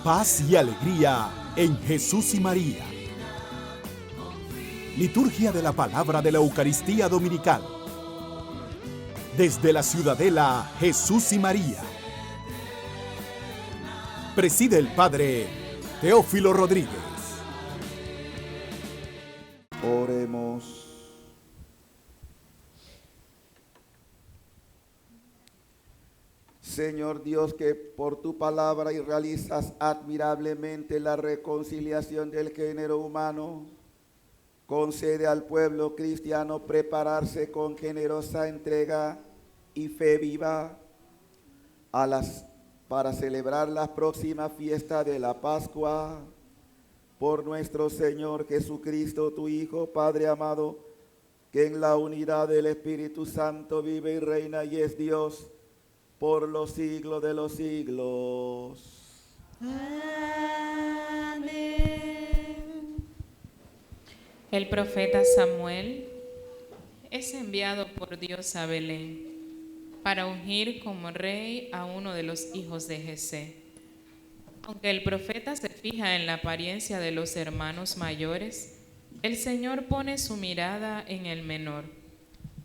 paz y alegría en Jesús y María. Liturgia de la Palabra de la Eucaristía Dominical. Desde la Ciudadela Jesús y María. Preside el Padre Teófilo Rodríguez. Oremos. Señor Dios, que por tu palabra y realizas admirablemente la reconciliación del género humano, concede al pueblo cristiano prepararse con generosa entrega y fe viva para celebrar la próxima fiesta de la Pascua. Por nuestro Señor Jesucristo, tu Hijo, Padre amado, que en la unidad del Espíritu Santo vive y reina y es Dios por los siglos de los siglos. Amén. El profeta Samuel es enviado por Dios a Belén para ungir como rey a uno de los hijos de Jesé. Aunque el profeta se fija en la apariencia de los hermanos mayores, el Señor pone su mirada en el menor,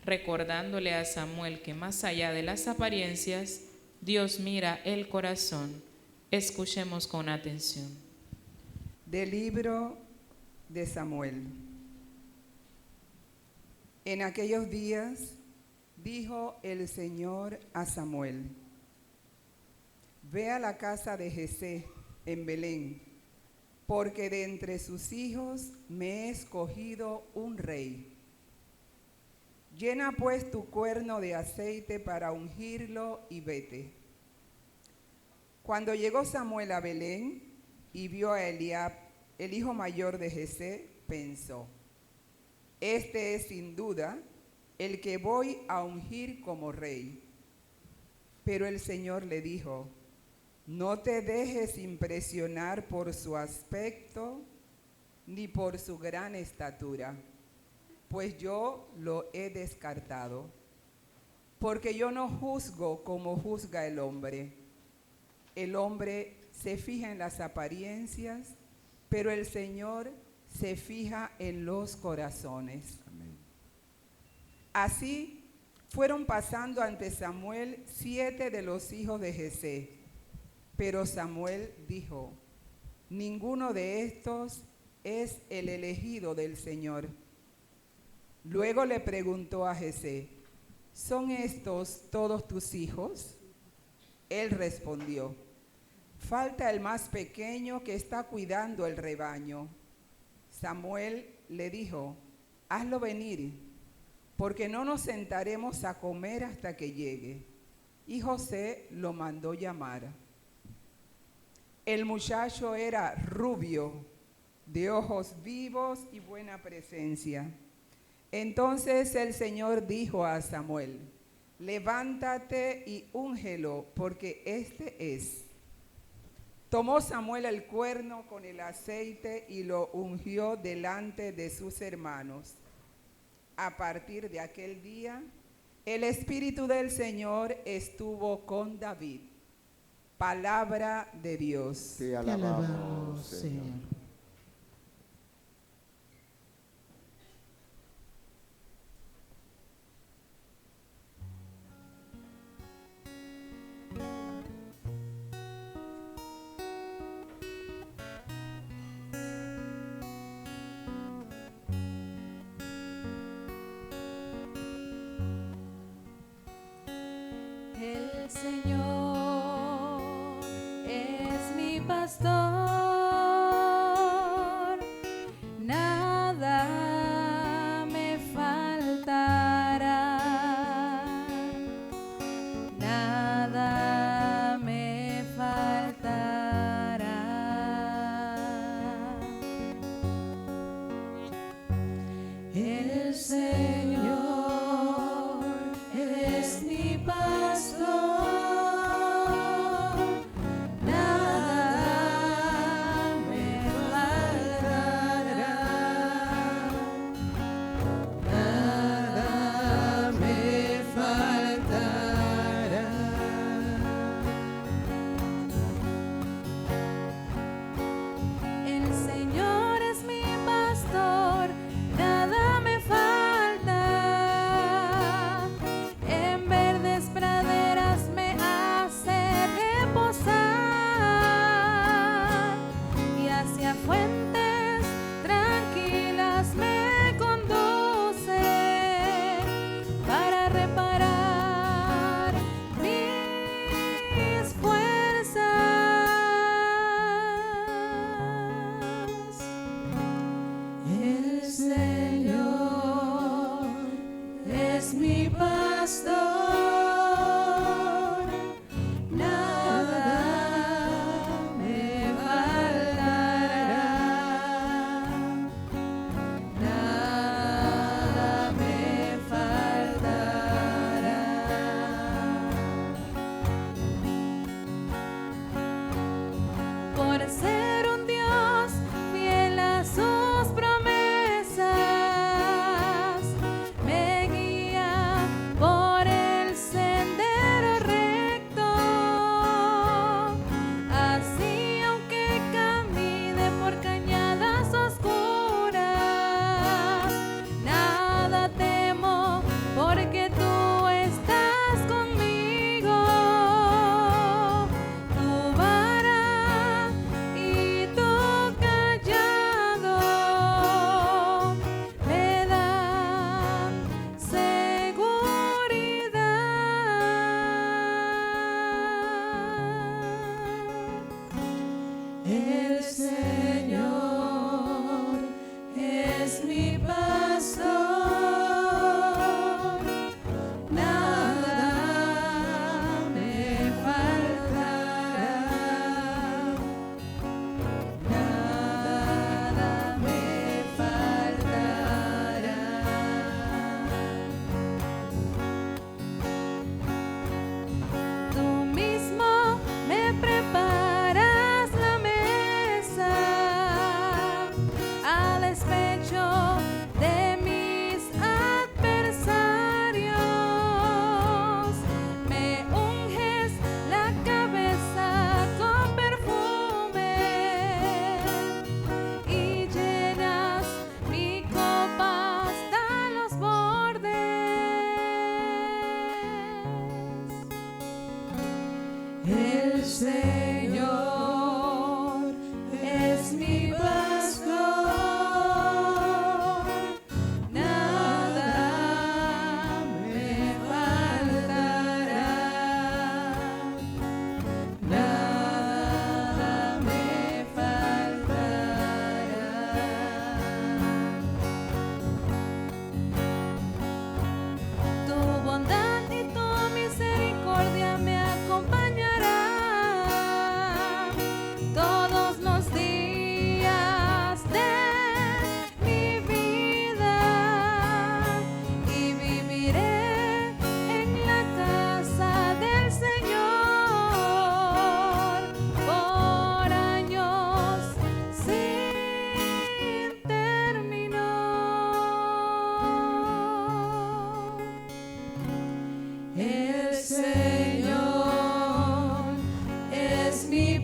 recordándole a Samuel que más allá de las apariencias, Dios mira el corazón. Escuchemos con atención. Del libro de Samuel. En aquellos días dijo el Señor a Samuel: ve a la casa de Jesé en Belén, porque de entre sus hijos me he escogido un rey. Llena pues tu cuerno de aceite para ungirlo y vete. Cuando llegó Samuel a Belén y vio a Eliab, el hijo mayor de Jesé, pensó: este es sin duda el que voy a ungir como rey. Pero el Señor le dijo: no te dejes impresionar por su aspecto ni por su gran estatura, pues yo lo he descartado. Porque yo no juzgo como juzga el hombre. El hombre se fija en las apariencias, pero el Señor se fija en los corazones. Amén. Así fueron pasando ante Samuel 7 de los hijos de Jesé. Pero Samuel dijo: ninguno de estos es el elegido del Señor. Luego le preguntó a Jesé: ¿son estos todos tus hijos? Él respondió: falta el más pequeño que está cuidando el rebaño. Samuel le dijo: hazlo venir, porque no nos sentaremos a comer hasta que llegue. Y José lo mandó llamar. El muchacho era rubio, de ojos vivos y buena presencia. Entonces el Señor dijo a Samuel: levántate y úngelo, porque este es. Tomó Samuel el cuerno con el aceite y lo ungió delante de sus hermanos. A partir de aquel día, el Espíritu del Señor estuvo con David. Palabra de Dios. Te alabamos, Señor. El Señor es mi pastor, nada me faltará, nada me faltará. El Señor es mi pastor, nada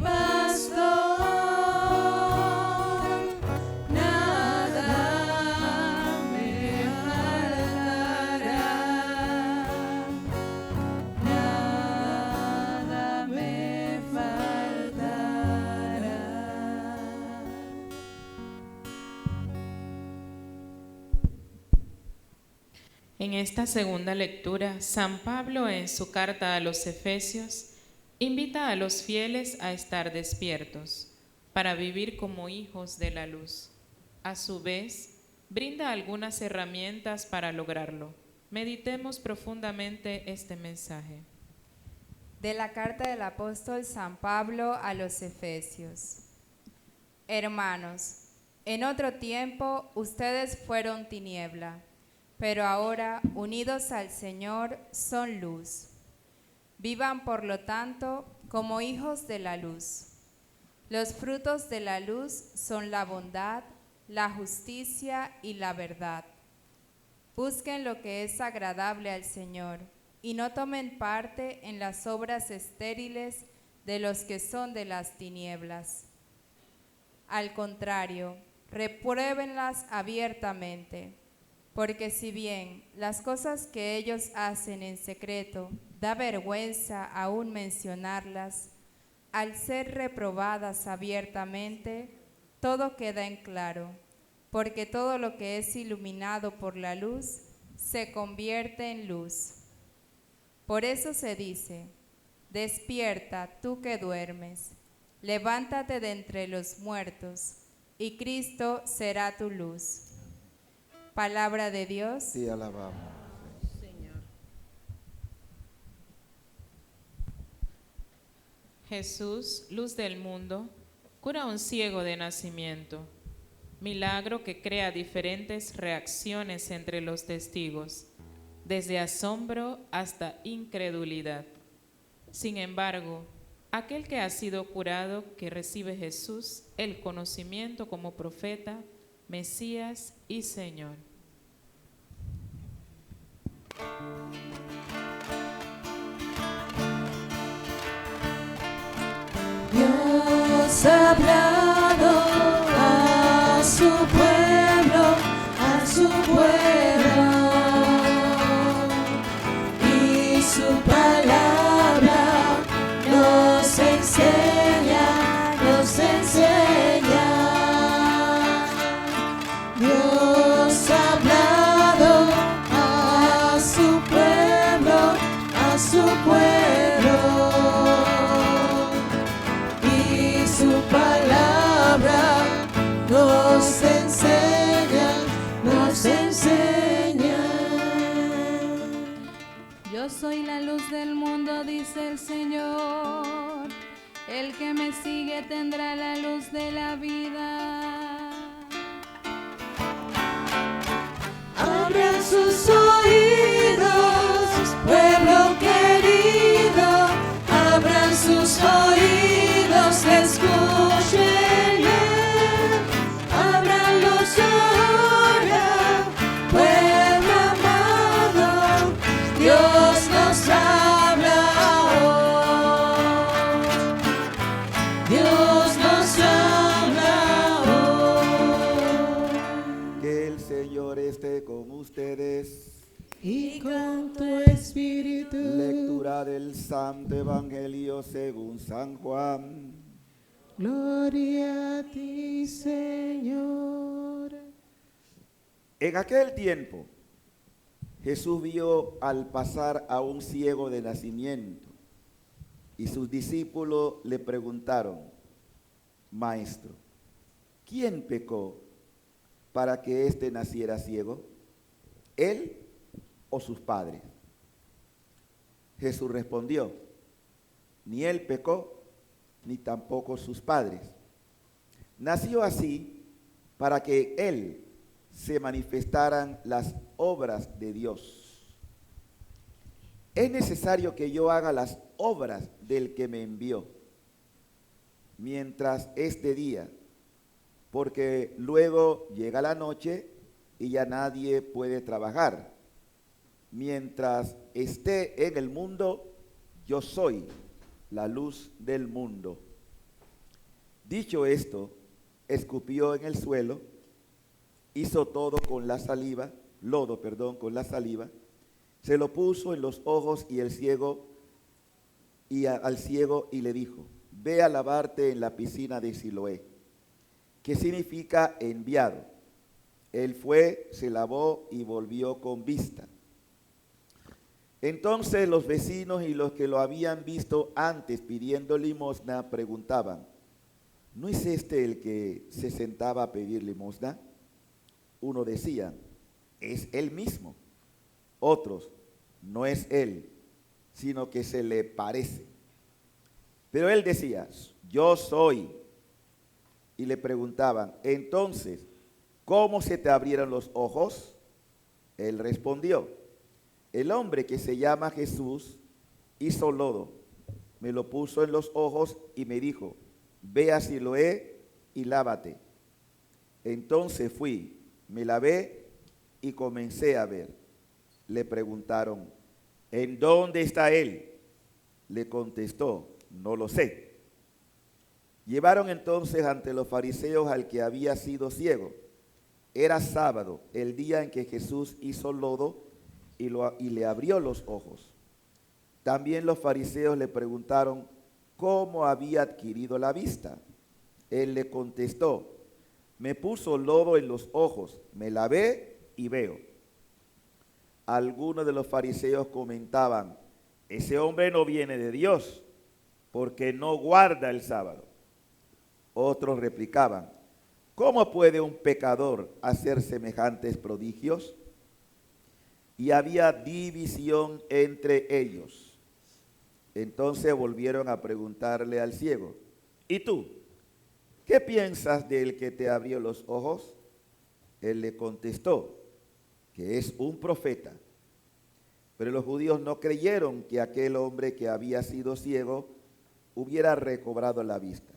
pastor, nada me faltará, nada me faltará. En esta segunda lectura, San Pablo en su carta a los Efesios invita a los fieles a estar despiertos para vivir como hijos de la luz. A su vez, brinda algunas herramientas para lograrlo. Meditemos profundamente este mensaje. De la carta del apóstol San Pablo a los Efesios. Hermanos, en otro tiempo ustedes fueron tiniebla, pero ahora, unidos al Señor, son luz. Vivan, por lo tanto, como hijos de la luz. Los frutos de la luz son la bondad, la justicia y la verdad. Busquen lo que es agradable al Señor y no tomen parte en las obras estériles de los que son de las tinieblas. Al contrario, repruébenlas abiertamente, porque si bien las cosas que ellos hacen en secreto da vergüenza aún mencionarlas, al ser reprobadas abiertamente, todo queda en claro, porque todo lo que es iluminado por la luz se convierte en luz. Por eso se dice: despierta tú que duermes, levántate de entre los muertos, y Cristo será tu luz. Palabra de Dios. Te alabamos. Jesús, luz del mundo, cura a un ciego de nacimiento, milagro que crea diferentes reacciones entre los testigos, desde asombro hasta incredulidad. Sin embargo, aquel que ha sido curado, que recibe Jesús el conocimiento como profeta, Mesías y Señor. Dios ha hablado a su pueblo, y su palabra nos enseña, nos enseña. Dios ha hablado a su pueblo, y su palabra nos enseña, nos enseña. Yo soy la luz del mundo, dice el Señor. El que me sigue tendrá la luz de la vida. Abran sus oídos, pueblo querido, abran sus oídos, escúchenme, ábranlos ahora, pueblo amado, Dios nos habla hoy, Dios nos habla hoy. Que el Señor esté con ustedes. Y con tu espíritu. Lectura del Santo Evangelio según San Juan. Gloria a ti, Señor. En aquel tiempo, Jesús vio al pasar a un ciego de nacimiento, y sus discípulos le preguntaron: Maestro, ¿quién pecó para que éste naciera ciego? ¿Él o sus padres? Jesús respondió: ni él pecó, ni tampoco sus padres. Nació así para que él se manifestaran las obras de Dios. Es necesario que yo haga las obras del que me envió, mientras este día, porque luego llega la noche y ya nadie puede trabajar. Mientras esté en el mundo, yo soy la luz del mundo. Dicho esto, escupió en el suelo, hizo todo con la saliva, lodo, perdón, con la saliva, se lo puso en los ojos y al ciego y le dijo: ve a lavarte en la piscina de Siloé, que significa enviado. Él fue, se lavó y volvió con vista. Entonces los vecinos y los que lo habían visto antes pidiendo limosna preguntaban: ¿no es este el que se sentaba a pedir limosna? Uno decía: es él mismo. Otros: no es él, sino que se le parece. Pero él decía: yo soy. Y le preguntaban: entonces, ¿cómo se te abrieron los ojos? Él respondió: el hombre que se llama Jesús hizo lodo, me lo puso en los ojos y me dijo: ve a Siloé y lávate. Entonces fui, me lavé y comencé a ver. Le preguntaron: ¿en dónde está él? Le contestó: no lo sé. Llevaron entonces ante los fariseos al que había sido ciego. Era sábado, el día en que Jesús hizo lodo y le abrió los ojos. También los fariseos le preguntaron cómo había adquirido la vista. Él le contestó: me puso lodo en los ojos, me lavé y veo. Algunos de los fariseos comentaban: ese hombre no viene de Dios, porque no guarda el sábado. Otros replicaban: ¿cómo puede un pecador hacer semejantes prodigios? Y había división entre ellos. Entonces volvieron a preguntarle al ciego: ¿y tú? ¿Qué piensas del que te abrió los ojos? Él le contestó que es un profeta. Pero los judíos no creyeron que aquel hombre que había sido ciego hubiera recobrado la vista.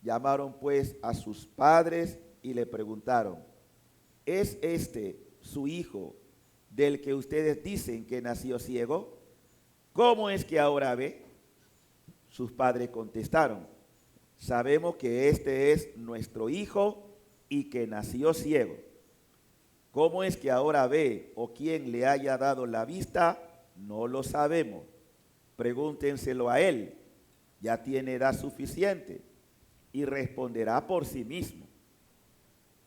Llamaron pues a sus padres y le preguntaron: ¿es este su hijo del que ustedes dicen que nació ciego? ¿Cómo es que ahora ve? Sus padres contestaron: sabemos que este es nuestro hijo y que nació ciego. ¿Cómo es que ahora ve o quién le haya dado la vista? No lo sabemos. Pregúntenselo a él. Ya tiene edad suficiente y responderá por sí mismo.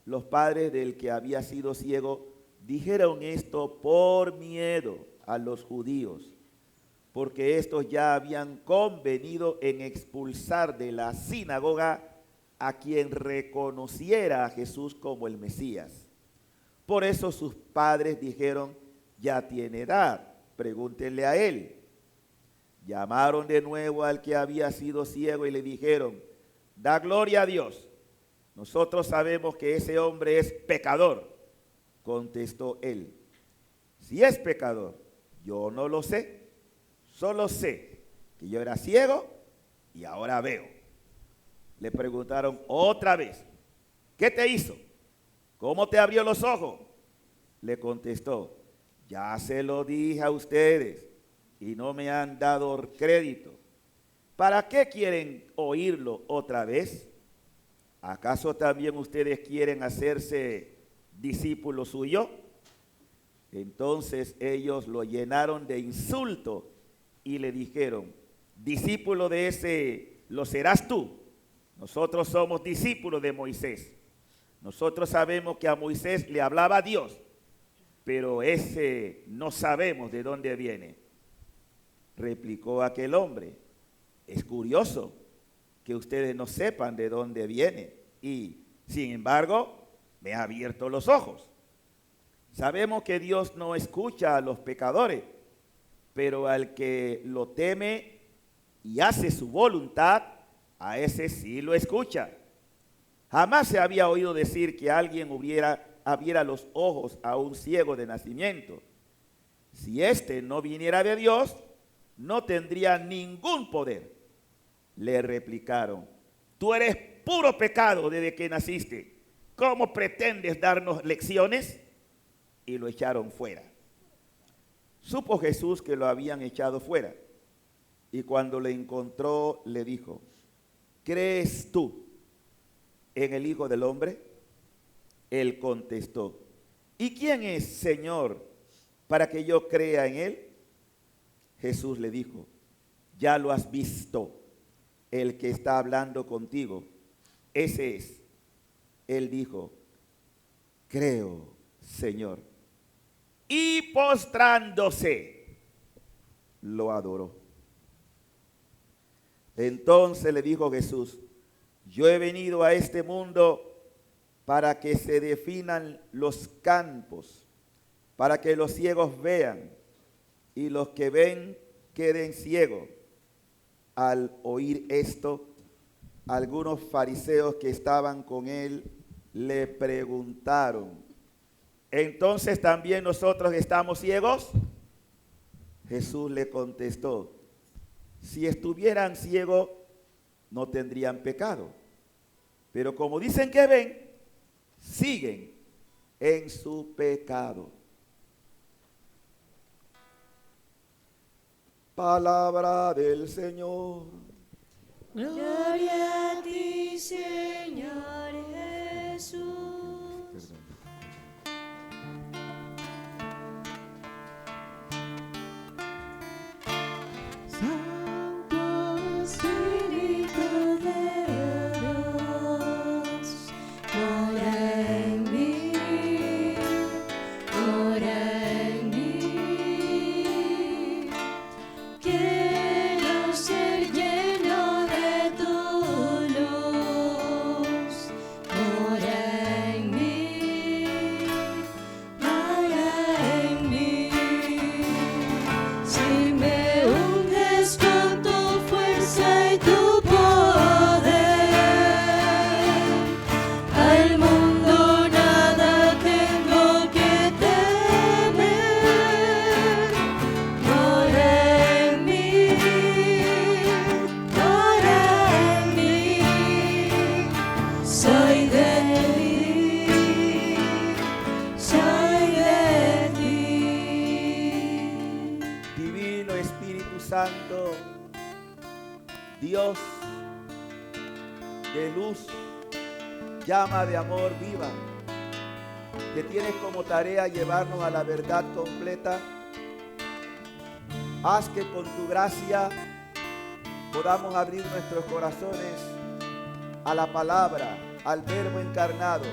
Los padres del que había sido ciego dijeron esto por miedo a los judíos, porque estos ya habían convenido en expulsar de la sinagoga a quien reconociera a Jesús como el Mesías. Por eso sus padres dijeron: ya tiene edad, pregúntenle a él. Llamaron de nuevo al que había sido ciego y le dijeron: da gloria a Dios, nosotros sabemos que ese hombre es pecador. Contestó él: si es pecador, yo no lo sé, solo sé que yo era ciego y ahora veo. Le preguntaron otra vez: ¿qué te hizo? ¿Cómo te abrió los ojos? Le contestó: ya se lo dije a ustedes y no me han dado crédito. ¿Para qué quieren oírlo otra vez? ¿Acaso también ustedes quieren hacerse discípulos suyos? Entonces ellos lo llenaron de insulto y le dijeron: discípulo de ese lo serás tú. Nosotros somos discípulos de Moisés. Nosotros sabemos que a Moisés le hablaba Dios, pero ese no sabemos de dónde viene. Replicó aquel hombre: es curioso que ustedes no sepan de dónde viene y, sin embargo, me ha abierto los ojos. Sabemos que Dios no escucha a los pecadores, pero al que lo teme y hace su voluntad, a ese sí lo escucha. Jamás se había oído decir que alguien abriera los ojos a un ciego de nacimiento. Si éste no viniera de Dios, no tendría ningún poder. Le replicaron: tú eres puro pecado desde que naciste. ¿Cómo pretendes darnos lecciones? Y lo echaron fuera. Supo Jesús que lo habían echado fuera, y cuando le encontró le dijo: ¿crees tú en el Hijo del Hombre? Él contestó, ¿y quién es, Señor, para que yo crea en él? Jesús le dijo, ya lo has visto, el que está hablando contigo, ese es. Él dijo, creo, Señor. Y postrándose, lo adoró. Entonces le dijo Jesús, yo he venido a este mundo para que se definan los campos, para que los ciegos vean y los que ven queden ciegos. Al oír esto, algunos fariseos que estaban con él le preguntaron, ¿entonces también nosotros estamos ciegos? Jesús le contestó, si estuvieran ciegos no tendrían pecado, pero como dicen que ven, siguen en su pecado. Palabra del Señor. Gloria a ti, Señor Jesús. Santo Espíritu de Dios, ora en mí, ora en mí. Quiero ser lleno de tu luz, ora en mí, ora en mí. Si me unges con tu fuerza y tu poder, al mundo nada tengo que temer. Ora en mí, soy de ti, soy de ti. Divino Espíritu Santo, Dios de luz, llama de amor viva, que tienes como tarea llevarnos a la verdad completa. Haz que con tu gracia podamos abrir nuestros corazones a la palabra, al Verbo encarnado,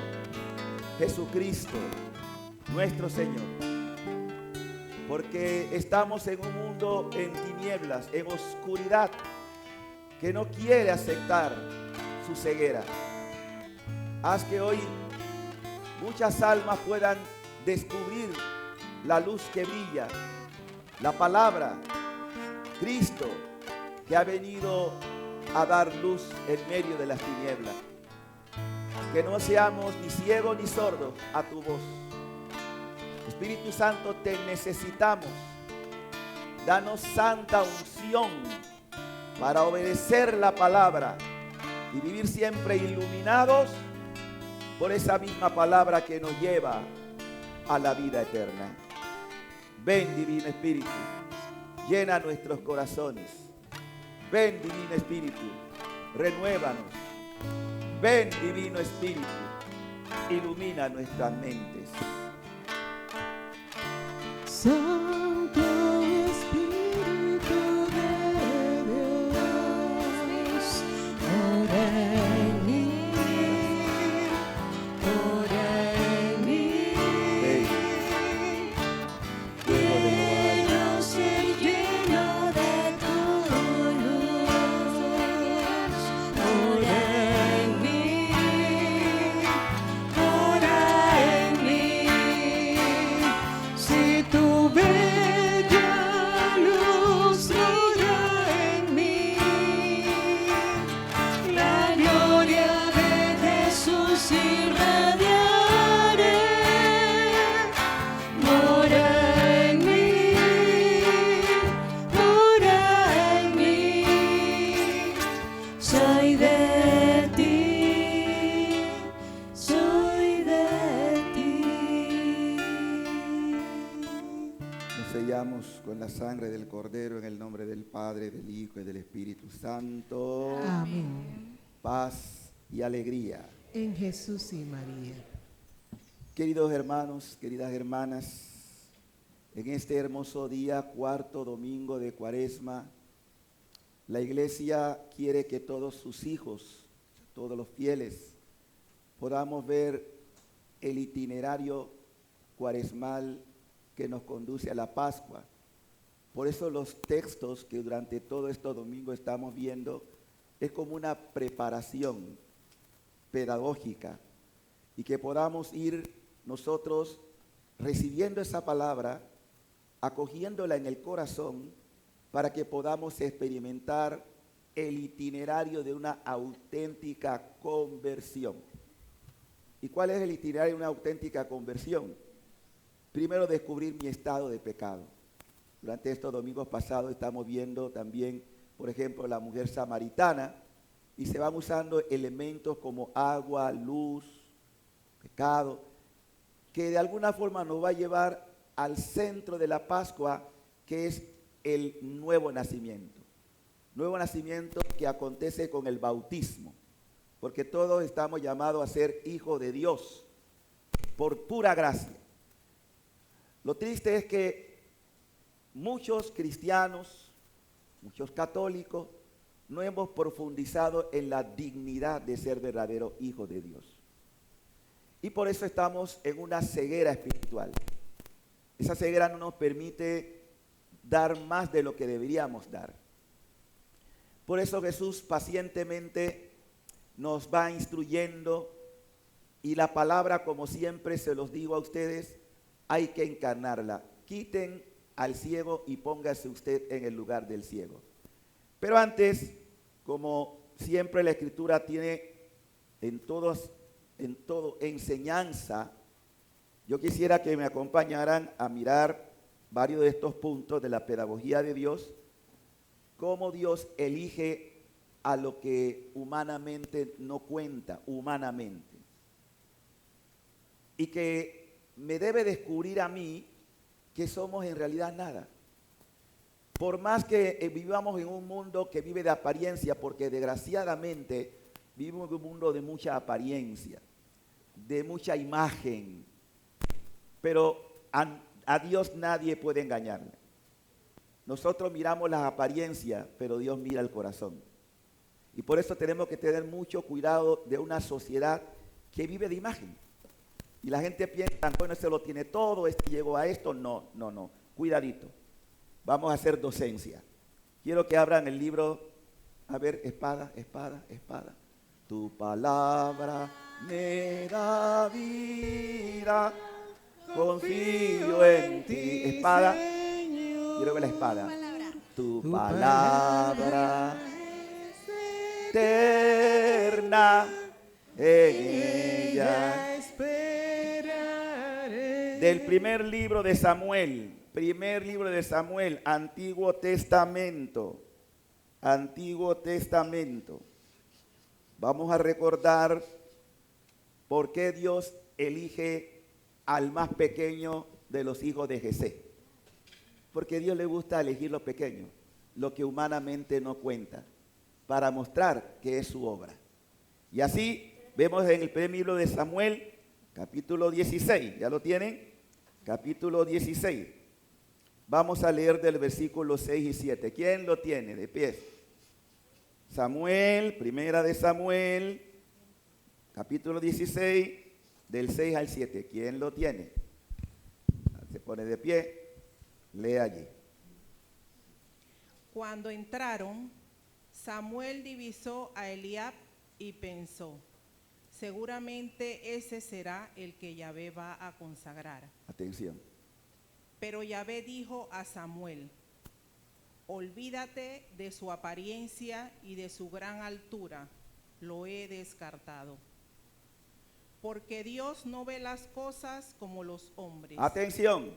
Jesucristo, nuestro Señor. Porque estamos en un mundo en tinieblas, en oscuridad, que no quiere aceptar su ceguera. Haz que hoy muchas almas puedan descubrir la luz que brilla, la palabra, Cristo, que ha venido a dar luz en medio de las tinieblas. Que no seamos ni ciegos ni sordos a tu voz. Espíritu Santo, te necesitamos. Danos santa unción para obedecer la palabra y vivir siempre iluminados por esa misma palabra que nos lleva a la vida eterna. Ven, Divino Espíritu, llena nuestros corazones. Ven, Divino Espíritu, renuévanos. Ven, Divino Espíritu, ilumina nuestras mentes. Santo Espíritu de Dios, ora en mí, ora en mí. Quiero ser lleno de tu luz, ora en mí, ora en mí. Si tu bella luz brilla en mí, la gloria de Jesús irradiaré. Mora en mí, soy de ti, soy de ti. Nos sellamos con la sangre del Cordero en el nombre del Padre, del Hijo y del Espíritu Santo. Amén. paz y alegría. En Jesús y María. Queridos hermanos, queridas hermanas, en este hermoso día, cuarto domingo de Cuaresma, la Iglesia quiere que todos sus hijos, todos los fieles, podamos ver el itinerario cuaresmal que nos conduce a la Pascua. Por eso los textos que durante todo este domingo estamos viendo es como una preparación pedagógica y que podamos ir nosotros recibiendo esa palabra, acogiéndola en el corazón para que podamos experimentar el itinerario de una auténtica conversión. ¿Y cuál es el itinerario de una auténtica conversión? Primero, descubrir mi estado de pecado. Durante estos domingos pasados estamos viendo también, por ejemplo, la mujer samaritana, y se van usando elementos como agua, luz, pecado, que de alguna forma nos va a llevar al centro de la Pascua, que es el nuevo nacimiento. Nuevo nacimiento que acontece con el bautismo, porque todos estamos llamados a ser hijos de Dios por pura gracia. Lo triste es que muchos cristianos, muchos católicos, no hemos profundizado en la dignidad de ser verdadero hijo de Dios. Y por eso estamos en una ceguera espiritual. Esa ceguera no nos permite dar más de lo que deberíamos dar. Por eso Jesús pacientemente nos va instruyendo, y la palabra, como siempre se los digo a ustedes, hay que encarnarla. Quiten al ciego y póngase usted en el lugar del ciego. Pero antes, como siempre la Escritura tiene en todo enseñanza, yo quisiera que me acompañaran a mirar varios de estos puntos de la pedagogía de Dios, cómo Dios elige a lo que humanamente no cuenta, humanamente. Y que me debe descubrir a mí que somos en realidad nada. Por más que vivamos en un mundo que vive de apariencia, porque desgraciadamente vivimos en un mundo de mucha apariencia, de mucha imagen, pero a Dios nadie puede engañarle. Nosotros miramos las apariencias, pero Dios mira el corazón. Y por eso tenemos que tener mucho cuidado de una sociedad que vive de imagen. Y la gente piensa, bueno, ese lo tiene todo, este llegó a esto. No, cuidadito. Vamos a hacer docencia. Quiero que abran el libro, a ver, espada. Tu palabra me da vida, confío en ti. Espada, quiero ver la espada. Tu palabra eterna, en ella esperaré. Del primer libro de Samuel, Antiguo Testamento. Vamos a recordar por qué Dios elige al más pequeño de los hijos de Jesé. Porque a Dios le gusta elegir lo pequeño, lo que humanamente no cuenta, para mostrar que es su obra. Y así vemos en el primer libro de Samuel, capítulo 16. ¿Ya lo tienen? Capítulo 16. Vamos a leer del versículo 6 y 7. ¿Quién lo tiene? De pie. Samuel, primera de Samuel, capítulo 16, del 6 al 7. ¿Quién lo tiene? Se pone de pie. Lee allí. Cuando entraron, Samuel divisó a Eliab y pensó, seguramente ese será el que Yahvé va a consagrar. Atención. Pero Yahvé dijo a Samuel, olvídate de su apariencia y de su gran altura, lo he descartado. Porque Dios no ve las cosas como los hombres. Atención.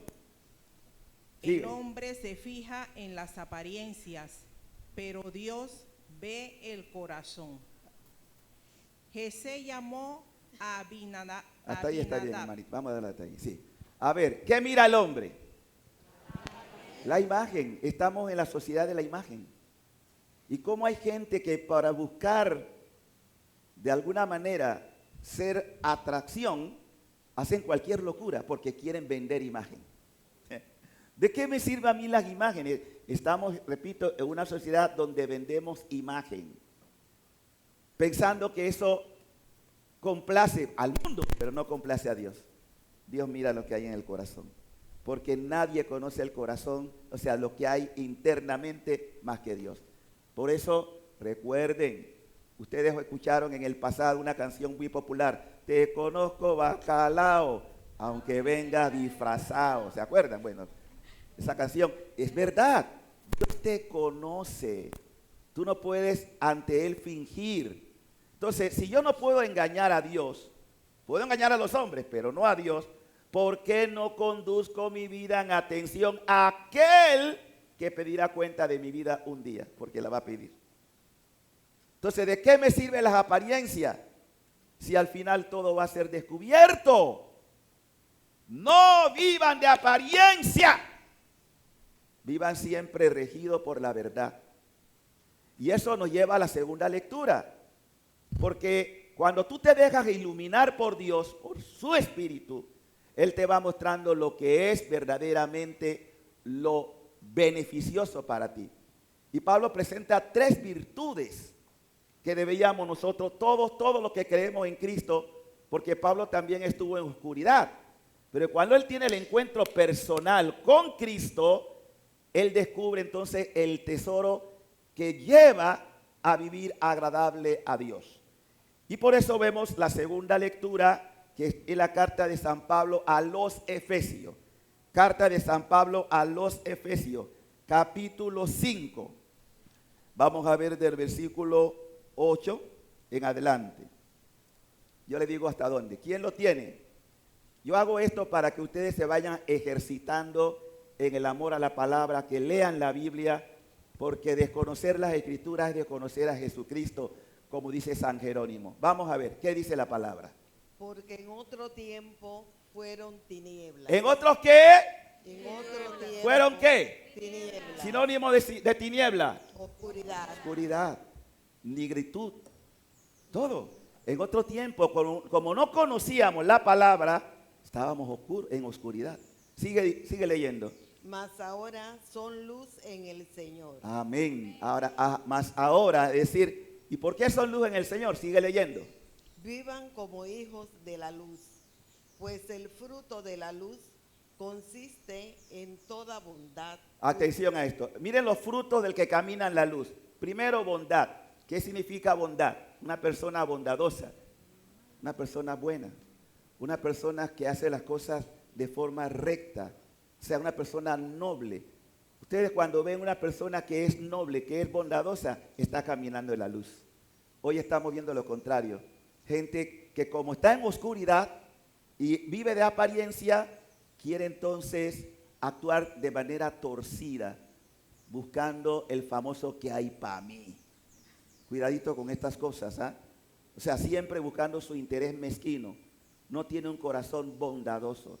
El hombre se fija en las apariencias, pero Dios ve el corazón. Jesé llamó a Abinadab. Hasta ahí está bien, hermanito. Vamos a darle hasta ahí. Sí. A ver, ¿qué mira el hombre? La imagen. Estamos en la sociedad de la imagen. Y cómo hay gente que para buscar de alguna manera ser atracción, hacen cualquier locura porque quieren vender imagen. ¿De qué me sirven a mí las imágenes? Estamos, repito, en una sociedad donde vendemos imagen, pensando que eso complace al mundo, pero no complace a Dios. Dios mira lo que hay en el corazón, porque nadie conoce el corazón, o sea, lo que hay internamente más que Dios. Por eso, recuerden, ustedes escucharon en el pasado una canción muy popular, te conozco bacalao, aunque venga disfrazado. ¿Se acuerdan? Bueno, esa canción es verdad. Dios te conoce. Tú no puedes ante Él fingir. Entonces, si yo no puedo engañar a Dios, puedo engañar a los hombres, pero no a Dios, ¿por qué no conduzco mi vida en atención a aquel que pedirá cuenta de mi vida un día? Porque la va a pedir. Entonces, ¿de qué me sirven las apariencias si al final todo va a ser descubierto? No vivan de apariencia. Vivan siempre regidos por la verdad. Y eso nos lleva a la segunda lectura. Porque cuando tú te dejas iluminar por Dios, por su Espíritu, Él te va mostrando lo que es verdaderamente lo beneficioso para ti. Y Pablo presenta 3 virtudes que deberíamos nosotros, todos los que creemos en Cristo, porque Pablo también estuvo en oscuridad. Pero cuando él tiene el encuentro personal con Cristo, él descubre entonces el tesoro que lleva a vivir agradable a Dios. Y por eso vemos la segunda lectura, que es la carta de San Pablo a los Efesios. Carta de San Pablo a los Efesios, capítulo 5. Vamos a ver del versículo 8 en adelante. Yo le digo hasta dónde. ¿Quién lo tiene? Yo hago esto para que ustedes se vayan ejercitando en el amor a la palabra, que lean la Biblia, porque desconocer las Escrituras es desconocer a Jesucristo, como dice San Jerónimo. Vamos a ver, ¿qué dice la palabra? Porque en otro tiempo fueron tinieblas. ¿En otros qué? En otro tiempo ¿Fueron qué? tinieblas. Sinónimo de tiniebla. Oscuridad. Oscuridad, negritud, todo. En otro tiempo, como no conocíamos la palabra, estábamos en oscuridad. Sigue leyendo. Mas ahora son luz en el Señor. Amén. Más ahora, es decir, ¿y por qué son luz en el Señor? Sigue leyendo. Vivan como hijos de la luz, pues el fruto de la luz consiste en toda bondad. Atención a esto. Miren los frutos del que camina en la luz. Primero, bondad. ¿Qué significa bondad? Una persona bondadosa, una persona buena, una persona que hace las cosas de forma recta, o sea, una persona noble. Ustedes cuando ven una persona que es noble, que es bondadosa, está caminando en la luz. Hoy estamos viendo lo contrario. Gente que como está en oscuridad y vive de apariencia, quiere entonces actuar de manera torcida, buscando el famoso "que hay para mí". Cuidadito con estas cosas, ¿ah? O sea, siempre buscando su interés mezquino. No tiene un corazón bondadoso.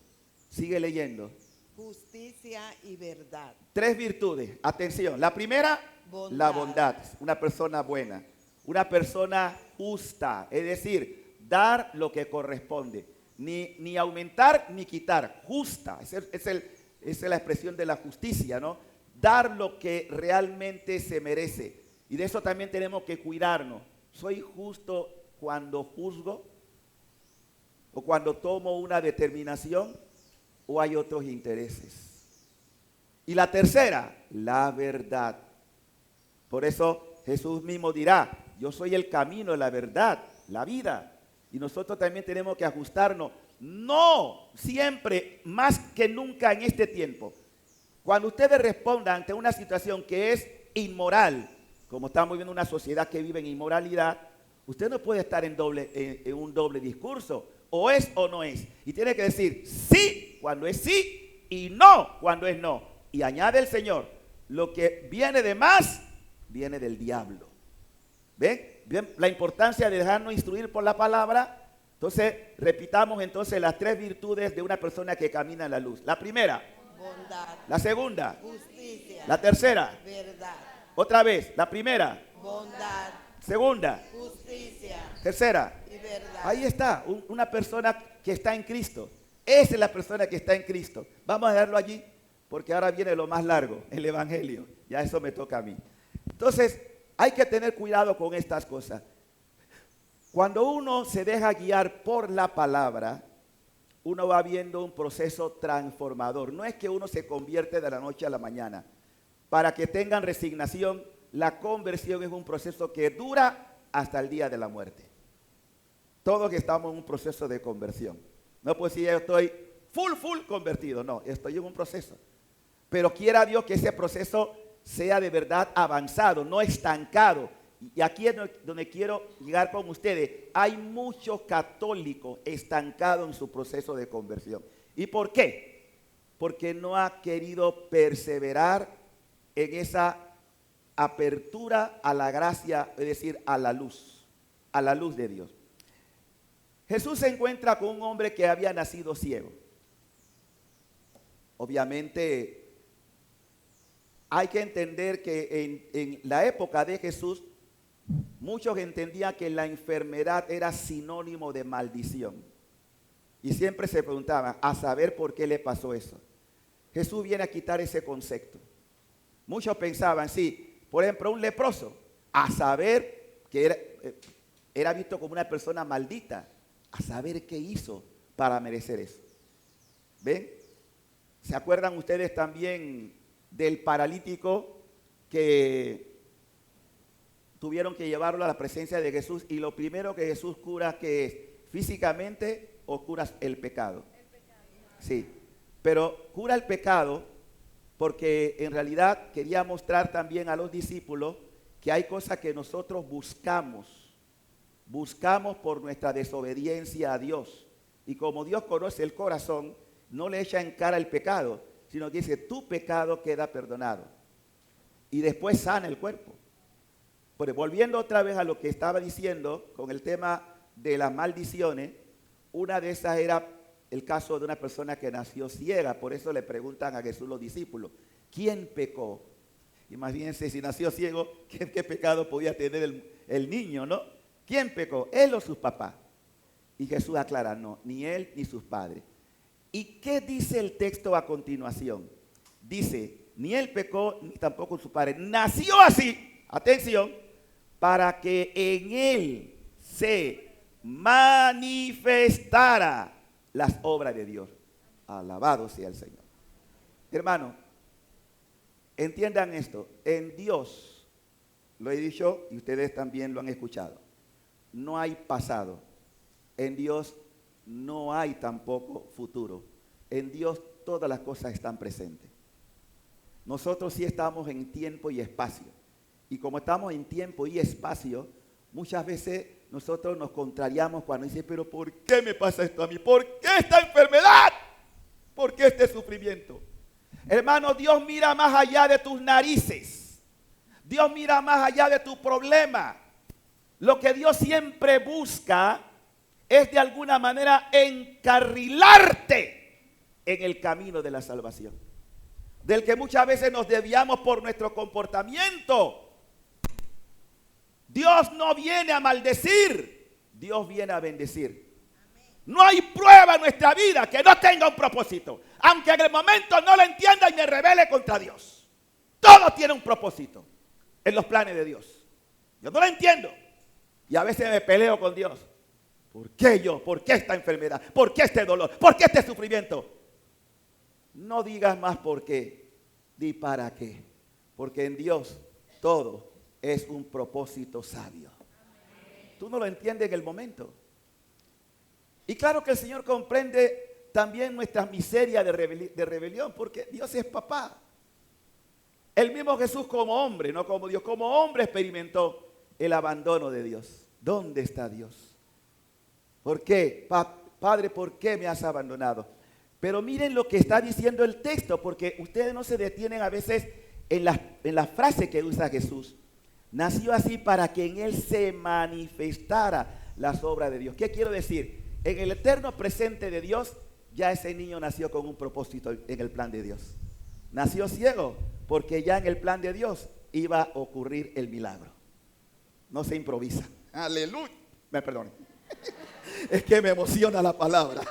Sigue leyendo. Justicia y verdad. 3 virtudes. Atención. La primera, bondad. La bondad. Una persona buena. Una persona justa. Es decir, dar lo que corresponde. Ni aumentar ni quitar. Justa. Esa es la expresión de la justicia, ¿no? Dar lo que realmente se merece. Y de eso también tenemos que cuidarnos. ¿Soy justo cuando juzgo? ¿O cuando tomo una determinación? ¿O hay otros intereses? Y la tercera, la verdad. Por eso Jesús mismo dirá, yo soy el camino, la verdad, la vida. Y nosotros también tenemos que ajustarnos. No siempre, más que nunca en este tiempo. Cuando ustedes respondan ante una situación que es inmoral, como estamos viviendo una sociedad que vive en inmoralidad, usted no puede estar en un doble discurso. O es o no es. Y tiene que decir sí cuando es sí y no cuando es no. Y añade el Señor, lo que viene de más, viene del diablo. ¿Ven? Bien, la importancia de dejarnos instruir por la palabra. Entonces, repitamos entonces las 3 virtudes de una persona que camina en la luz. La primera, bondad. La segunda, justicia. La tercera, verdad. Otra vez, la primera, bondad. Segunda. justicia Tercera. y verdad. Ahí está, una persona que está en Cristo. Esa es la persona que está en Cristo. Vamos a dejarlo allí, porque ahora viene lo más largo, el Evangelio. Ya eso me toca a mí. Entonces, hay que tener cuidado con estas cosas. Cuando uno se deja guiar por la palabra, uno va viendo un proceso transformador. No es que uno se convierte de la noche a la mañana. Para que tengan resignación, la conversión es un proceso que dura hasta el día de la muerte. Todos que estamos en un proceso de conversión. No puedo decir yo estoy full convertido. No, estoy en un proceso. Pero quiera Dios que ese proceso sea de verdad avanzado, no estancado. Y aquí es donde quiero llegar con ustedes. Hay muchos católicos estancados en su proceso de conversión. ¿Y por qué? Porque no ha querido perseverar en esa apertura a la gracia, es decir, a la luz de Dios. Jesús se encuentra con un hombre que había nacido ciego. Obviamente hay que entender que en la época de Jesús, muchos entendían que la enfermedad era sinónimo de maldición. Y siempre se preguntaban, a saber por qué le pasó eso. Jesús viene a quitar ese concepto. Muchos pensaban, sí, por ejemplo, un leproso, a saber que era visto como una persona maldita, a saber qué hizo para merecer eso. ¿Ven? ¿Se acuerdan ustedes también del paralítico que tuvieron que llevarlo a la presencia de Jesús? Y lo primero que Jesús cura, ¿qué es? ¿Físicamente o cura el pecado? Sí, pero cura el pecado porque en realidad quería mostrar también a los discípulos que hay cosas que nosotros buscamos por nuestra desobediencia a Dios. Y como Dios conoce el corazón, no le echa en cara el pecado, sino que dice, tu pecado queda perdonado. Y después sana el cuerpo. Pero volviendo otra vez a lo que estaba diciendo con el tema de las maldiciones, una de esas era el caso de una persona que nació ciega. Por eso le preguntan a Jesús los discípulos, ¿quién pecó? Imagínense, si nació ciego, ¿qué pecado podía tener el niño, no? ¿Quién pecó? ¿Él o sus papás? Y Jesús aclara, no, ni él ni sus padres. ¿Y qué dice el texto a continuación? Dice, ni él pecó, ni tampoco su padre. Nació así, atención, para que en él se manifestara las obras de Dios. Alabado sea el Señor. Hermano, entiendan esto. En Dios, lo he dicho y ustedes también lo han escuchado, no hay pasado. En Dios no hay tampoco futuro. En Dios todas las cosas están presentes. Nosotros sí estamos en tiempo y espacio. Y como estamos en tiempo y espacio, muchas veces nosotros nos contrariamos cuando dicen, pero ¿por qué me pasa esto a mí? ¿Por qué esta enfermedad? ¿Por qué este sufrimiento? Hermano, Dios mira más allá de tus narices. Dios mira más allá de tu problema. Lo que Dios siempre busca es de alguna manera encarrilarte en el camino de la salvación, del que muchas veces nos desviamos por nuestro comportamiento. Dios no viene a maldecir, Dios viene a bendecir. No hay prueba en nuestra vida que no tenga un propósito, aunque en el momento no lo entienda y me rebele contra Dios. Todo tiene un propósito en los planes de Dios. Yo no lo entiendo y a veces me peleo con Dios. ¿Por qué yo? ¿Por qué esta enfermedad? ¿Por qué este dolor? ¿Por qué este sufrimiento? No digas más por qué, di para qué. Porque en Dios todo es un propósito sabio. Tú no lo entiendes en el momento. Y claro que el Señor comprende también nuestras miserias de rebelión, porque Dios es papá. El mismo Jesús como hombre, no como Dios, como hombre experimentó el abandono de Dios. ¿Dónde está Dios? ¿Por qué? Padre, ¿por qué me has abandonado? Pero miren lo que está diciendo el texto, porque ustedes no se detienen a veces en la frase que usa Jesús. Nació así para que en él se manifestara las obras de Dios. ¿Qué quiero decir? En el eterno presente de Dios, ya ese niño nació con un propósito en el plan de Dios. Nació ciego porque ya en el plan de Dios iba a ocurrir el milagro. no se improvisa. Aleluya. Me perdone. Es que me emociona la palabra.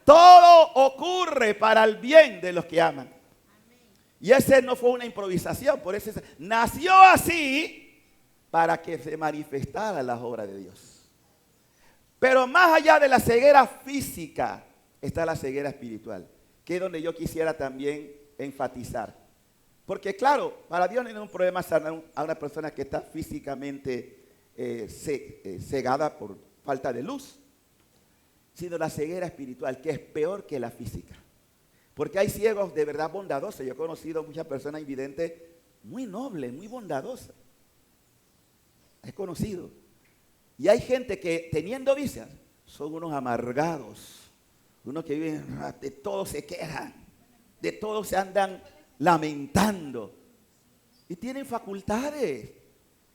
Todo ocurre para el bien de los que aman. Y ese no fue una improvisación, por eso nació así para que se manifestara las obras de Dios. Pero más allá de la ceguera física está la ceguera espiritual, que es donde yo quisiera también enfatizar. Porque claro, para Dios no es un problema sanar a una persona que está físicamente cegada por falta de luz, sino la ceguera espiritual, que es peor que la física. Porque hay ciegos de verdad bondadosos. Yo he conocido muchas personas invidentes muy nobles, muy bondadosas. He conocido. Y hay gente que teniendo vicios son unos amargados, unos que viven, de todo se quejan, de todo se andan lamentando. Y tienen facultades,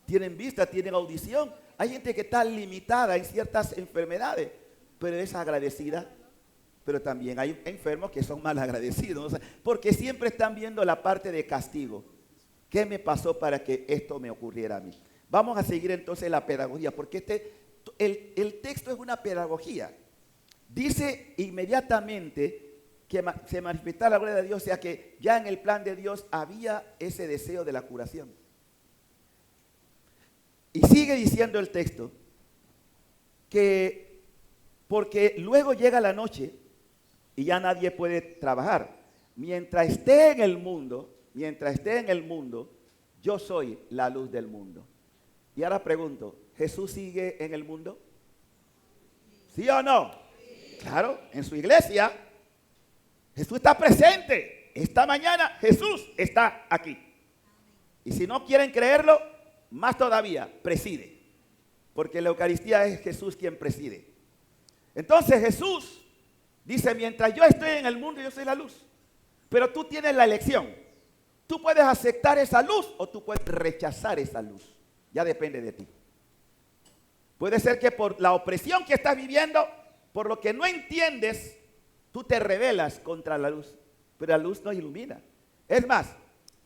tienen vista, tienen audición. Hay gente que está limitada en ciertas enfermedades, pero es agradecida. Pero también hay enfermos que son mal agradecidos, porque siempre están viendo la parte de castigo. ¿Qué me pasó para que esto me ocurriera a mí? Vamos a seguir entonces la pedagogía, porque el texto es una pedagogía. Dice inmediatamente que se manifestara la gloria de Dios, o sea que ya en el plan de Dios había ese deseo de la curación. Y sigue diciendo el texto que porque luego llega la noche y ya nadie puede trabajar. Mientras esté en el mundo, yo soy la luz del mundo. Y ahora pregunto, ¿Jesús sigue en el mundo? ¿Sí o no? Sí. Claro, en su iglesia, Jesús está presente. Esta mañana Jesús está aquí. Y si no quieren creerlo, más todavía, preside. Porque la Eucaristía es Jesús quien preside. Entonces Jesús dice, mientras yo estoy en el mundo, yo soy la luz. Pero tú tienes la elección. Tú puedes aceptar esa luz o tú puedes rechazar esa luz. Ya depende de ti. Puede ser que por la opresión que estás viviendo, por lo que no entiendes, tú te rebelas contra la luz. Pero la luz nos ilumina. Es más,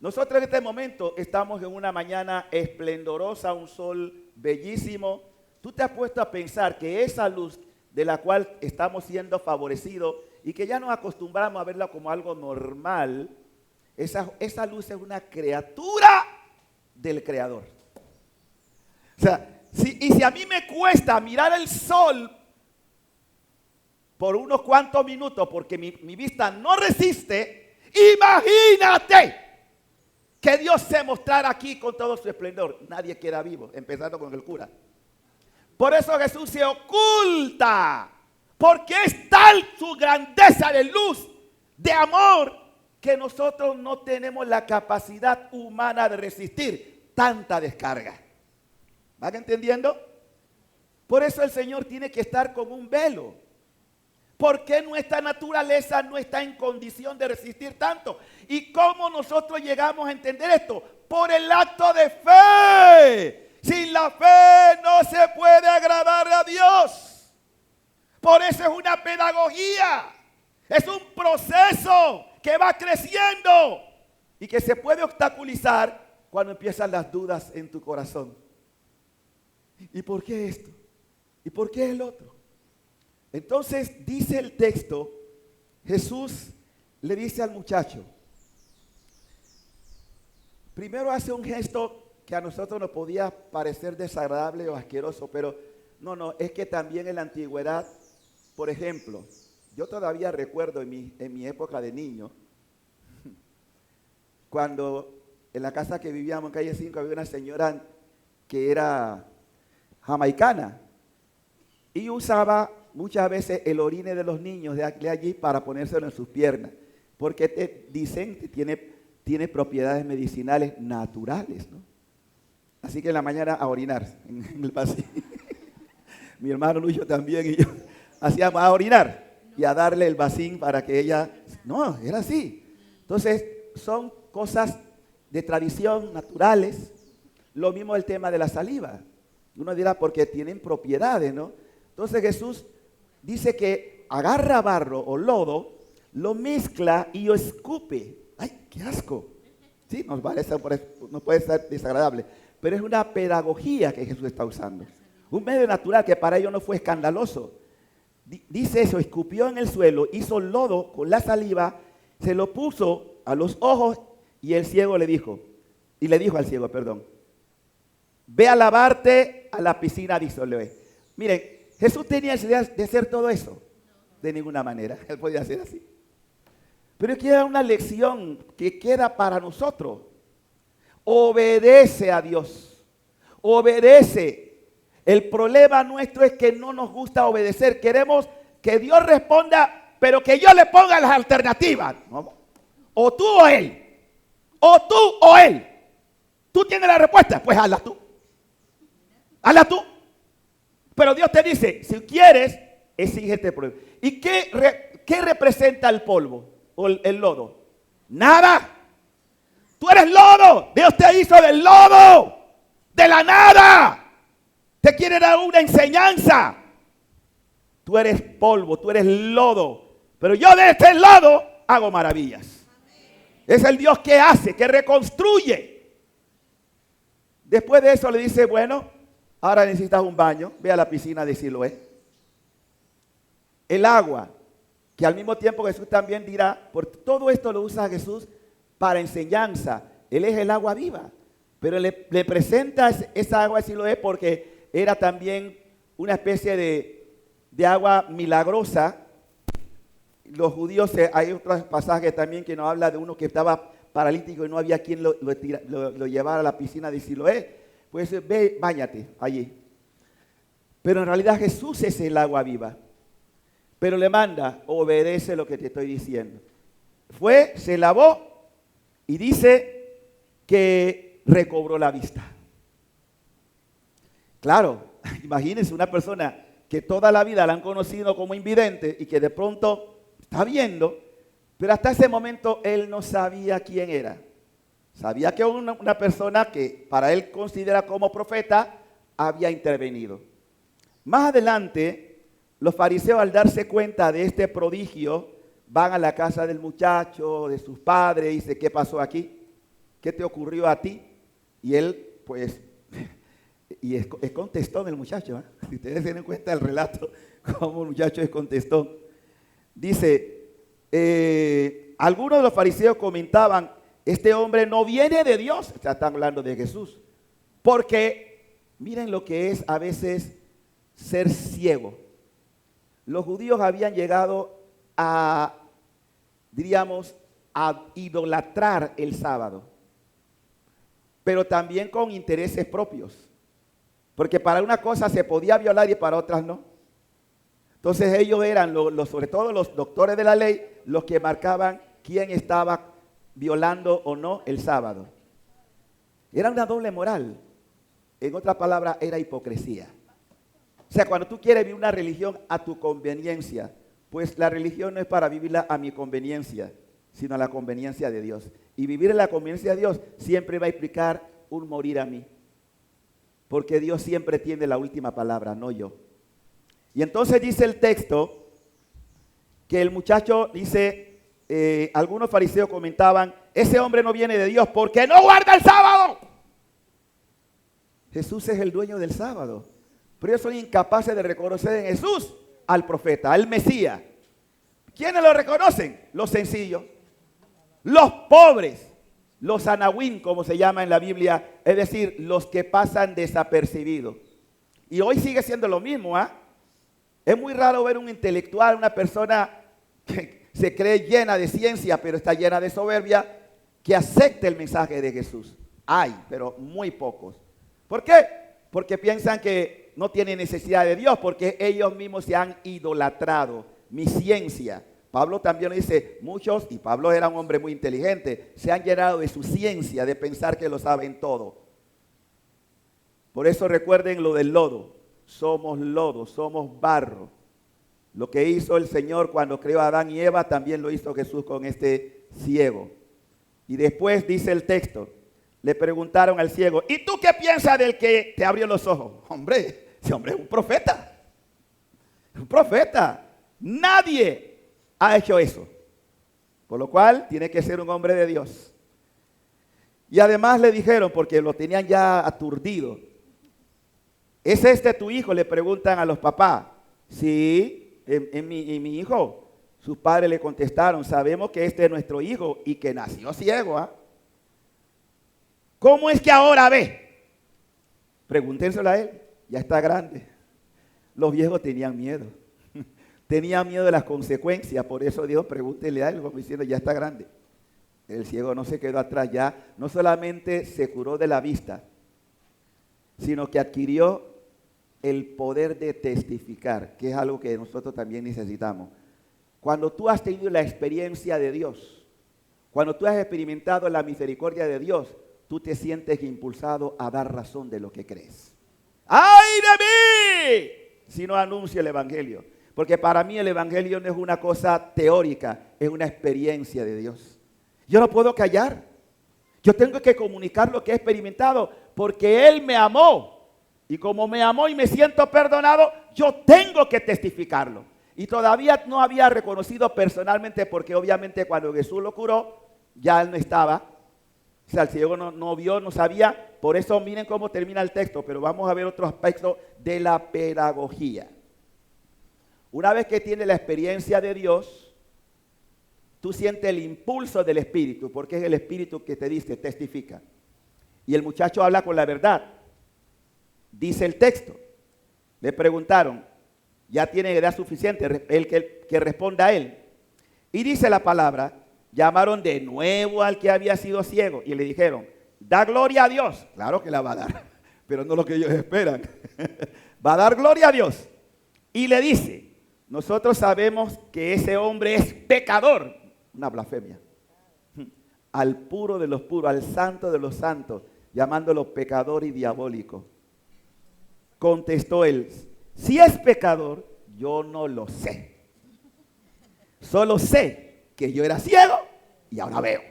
nosotros en este momento estamos en una mañana esplendorosa, un sol bellísimo. Tú te has puesto a pensar que esa luz de la cual estamos siendo favorecidos y que ya nos acostumbramos a verla como algo normal, esa luz es una criatura del Creador. O sea, si a mí me cuesta mirar el sol por unos cuantos minutos porque mi vista no resiste, imagínate que Dios se mostrara aquí con todo su esplendor. Nadie queda vivo, empezando con el cura. Por eso Jesús se oculta, porque es tal su grandeza de luz, de amor, que nosotros no tenemos la capacidad humana de resistir tanta descarga. ¿Van entendiendo? Por eso el Señor tiene que estar con un velo. ¿Por qué nuestra naturaleza no está en condición de resistir tanto? ¿Y cómo nosotros llegamos a entender esto? Por el acto de fe. Sin la fe no se puede agradar a Dios. Por eso es una pedagogía. Es un proceso que va creciendo y que se puede obstaculizar cuando empiezan las dudas en tu corazón. ¿Y por qué esto? ¿Y por qué el otro? Entonces dice el texto, Jesús le dice al muchacho, primero hace un gesto que a nosotros nos podía parecer desagradable o asqueroso, pero no, es que también en la antigüedad, por ejemplo, yo todavía recuerdo en mi época de niño, cuando en la casa que vivíamos en calle 5 había una señora que era jamaicana y usaba muchas veces el orine de los niños de allí para ponérselo en sus piernas, porque dicen que tiene propiedades medicinales naturales, ¿no? Así que en la mañana a orinar en el pasillo. Mi hermano Lucho también y yo hacíamos a orinar y a darle el vasín para que ella... No, era así. Entonces, son cosas de tradición naturales. Lo mismo el tema de la saliva. Uno dirá porque tienen propiedades, ¿no? Entonces Jesús dice que agarra barro o lodo, lo mezcla y lo escupe. ¡Ay, qué asco! Sí, nos puede ser desagradable. pero es una pedagogía que Jesús está usando. Un medio natural que para ellos no fue escandaloso. Dice eso, escupió en el suelo, hizo lodo con la saliva, se lo puso a los ojos y el ciego le dijo al ciego, ve a lavarte a la piscina de Siloé. Miren, Jesús tenía necesidad de hacer todo eso. De ninguna manera, él podía hacer así. Pero queda una lección que queda para nosotros. Obedece a Dios. Obedece. El problema nuestro es que no nos gusta obedecer. Queremos que Dios responda, pero que yo le ponga las alternativas. ¿No? O tú o él. O tú o él. Tú tienes la respuesta, pues hazla tú. Hazla tú. Pero Dios te dice, si quieres, exígete el polvo. ¿Y qué representa el polvo o el lodo? Nada. Tú eres lodo. Dios te hizo del lodo. De la nada. Te quiere dar una enseñanza. Tú eres polvo, tú eres lodo. Pero yo de este lodo hago maravillas. Es el Dios que hace, que reconstruye. Después de eso le dice, bueno, ahora necesitas un baño. Ve a la piscina de Siloé. El agua, que al mismo tiempo Jesús también dirá, por todo esto lo usa Jesús para enseñanza. Él es el agua viva. Pero le presenta esa agua de Siloé porque era también una especie de agua milagrosa. Los judíos, hay otros pasajes también que nos habla de uno que estaba paralítico y no había quien lo llevara a la piscina de Siloé. Pues ve, báñate allí. Pero en realidad Jesús es el agua viva. Pero le manda, obedece lo que te estoy diciendo. Fue, se lavó y dice que recobró la vista. Claro, imagínense una persona que toda la vida la han conocido como invidente y que de pronto está viendo, pero hasta ese momento él no sabía quién era. Sabía que una persona que para él considera como profeta había intervenido. Más adelante, los fariseos al darse cuenta de este prodigio, van a la casa del muchacho, de sus padres, y dicen, ¿qué pasó aquí? ¿Qué te ocurrió a ti? Y él, pues, y es contestón el muchacho, ¿eh? Si ustedes se dan cuenta del relato, cómo el muchacho es contestón. Dice, algunos de los fariseos comentaban, este hombre no viene de Dios, o sea, están hablando de Jesús, porque miren lo que es a veces ser ciego. Los judíos habían llegado a, diríamos, a idolatrar el sábado, pero también con intereses propios, porque para una cosa se podía violar y para otras no. Entonces ellos eran, sobre todo los doctores de la ley, los que marcaban quién estaba violando o no el sábado. Era una doble moral. En otras palabras, era hipocresía. O sea, cuando tú quieres vivir una religión a tu conveniencia, pues la religión no es para vivirla a mi conveniencia, sino a la conveniencia de Dios. Y vivir en la conveniencia de Dios siempre va a implicar un morir a mí. Porque Dios siempre tiene la última palabra, no yo. Y entonces dice el texto que el muchacho dice, algunos fariseos comentaban, ese hombre no viene de Dios porque no guarda el sábado. Jesús es el dueño del sábado. Pero ellos son incapaces de reconocer en Jesús al profeta, al Mesías. ¿Quiénes lo reconocen? Los sencillos, los pobres, los anahuín, como se llama en la Biblia, es decir, los que pasan desapercibidos. Y hoy sigue siendo lo mismo, ¿ah? Es muy raro ver un intelectual, una persona que se cree llena de ciencia, pero está llena de soberbia, que acepte el mensaje de Jesús. Hay, pero muy pocos. ¿Por qué? Porque piensan que no tienen necesidad de Dios, porque ellos mismos se han idolatrado. Mi ciencia. Pablo también lo dice, muchos, y Pablo era un hombre muy inteligente, se han llenado de su ciencia, de pensar que lo saben todo. Por eso recuerden lo del lodo. Somos lodo, somos barro. Lo que hizo el Señor cuando creó a Adán y Eva, también lo hizo Jesús con este ciego. Y después dice el texto, le preguntaron al ciego, ¿y tú qué piensas del que te abrió los ojos? Hombre, ese hombre es un profeta. Un profeta. Nadie ha hecho eso. Por lo cual, tiene que ser un hombre de Dios. Y además le dijeron, porque lo tenían ya aturdido, ¿es este tu hijo? Le preguntan a los papás. Sí, mi hijo. Sus padres le contestaron, sabemos que este es nuestro hijo y que nació ciego. ¿Ah? ¿Cómo es que ahora ve? Pregúntenselo a él, ya está grande. Los viejos tenían miedo. Tenían miedo de las consecuencias, por eso Dios pregúntele a él, como diciendo, ya está grande. El ciego no se quedó atrás ya, no solamente se curó de la vista, sino que adquirió el poder de testificar, que es algo que nosotros también necesitamos. Cuando tú has tenido la experiencia de Dios, cuando tú has experimentado la misericordia de Dios, tú te sientes impulsado a dar razón de lo que crees. ¡Ay de mí! Si no anuncio el Evangelio. Porque para mí el Evangelio no es una cosa teórica, es una experiencia de Dios. Yo no puedo callar. Yo tengo que comunicar lo que he experimentado porque Él me amó. Y como me amó y me siento perdonado, yo tengo que testificarlo. Y todavía no había reconocido personalmente porque obviamente cuando Jesús lo curó, ya Él no estaba. O sea, el ciego no vio, no sabía. Por eso miren cómo termina el texto, pero vamos a ver otro aspecto de la pedagogía. Una vez que tienes la experiencia de Dios, tú sientes el impulso del Espíritu, porque es el Espíritu que te dice, testifica. Y el muchacho habla con la verdad. Dice el texto. Le preguntaron, ¿ya tiene edad suficiente? El que responda a él. Y dice la palabra, llamaron de nuevo al que había sido ciego y le dijeron, da gloria a Dios. Claro que la va a dar, pero no lo que ellos esperan. Va a dar gloria a Dios. Y le dice, nosotros sabemos que ese hombre es pecador. Una blasfemia. Al puro de los puros, al santo de los santos, llamándolo pecador y diabólico. Contestó él, si es pecador, yo no lo sé. Solo sé que yo era ciego y ahora veo.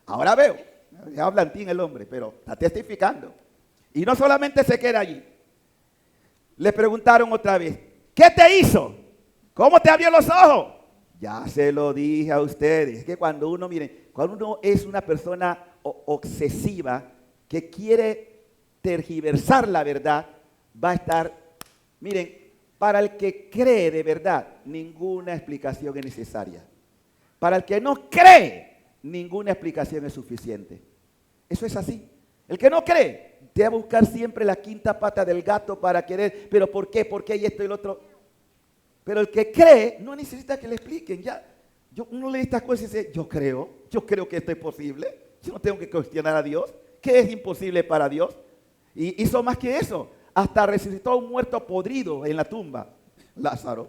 Ahora veo. Ya habla en ti el hombre, pero está testificando. Y no solamente se queda allí. Le preguntaron otra vez, ¿qué te hizo? ¿Cómo te abrió los ojos? Ya se lo dije a ustedes. Es que cuando uno, miren, cuando uno es una persona obsesiva que quiere tergiversar la verdad, va a estar, miren, para el que cree de verdad, ninguna explicación es necesaria. Para el que no cree, ninguna explicación es suficiente. Eso es así. El que no cree, te va a buscar siempre la quinta pata del gato para querer, pero ¿por qué? ¿Por qué? Y esto y lo otro. Pero el que cree, no necesita que le expliquen. Ya, uno lee estas cosas y dice, yo creo que esto es posible. Yo no tengo que cuestionar a Dios. ¿Qué es imposible para Dios? Y hizo más que eso. Hasta resucitó a un muerto podrido en la tumba, Lázaro.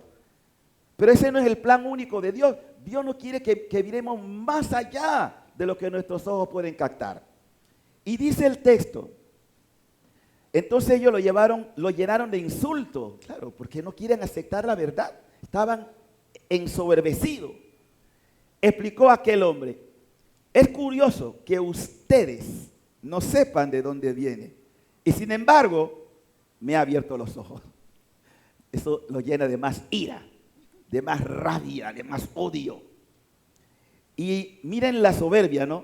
Pero ese no es el plan único de Dios. Dios no quiere que miremos más allá de lo que nuestros ojos pueden captar. Y dice el texto, entonces ellos lo llenaron de insultos, claro, porque no quieren aceptar la verdad. Estaban ensoberbecidos. Explicó aquel hombre, es curioso que ustedes no sepan de dónde viene. Y sin embargo, me ha abierto los ojos. Eso lo llena de más ira, de más rabia, de más odio. Y miren la soberbia, ¿no?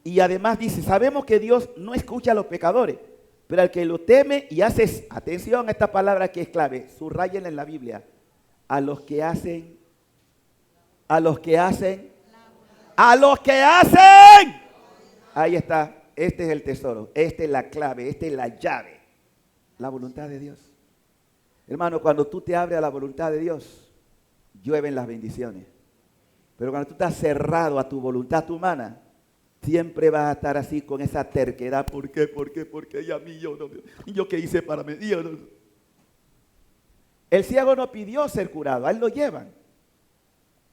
Y además dice, sabemos que Dios no escucha a los pecadores, pero al que lo teme y hace, atención a esta palabra que es clave, subrayenla en la Biblia, a los que hacen, ahí está. Este es el tesoro, esta es la clave, esta es la llave, la voluntad de Dios. Hermano, cuando tú te abres a la voluntad de Dios, llueven las bendiciones. Pero cuando tú estás cerrado a tu voluntad humana, siempre vas a estar así con esa terquedad. ¿Por qué? ¿Por qué? ¿Por qué? Y a mí yo no. ¿Y yo qué hice para mí? No. El ciego no pidió ser curado, a él lo llevan.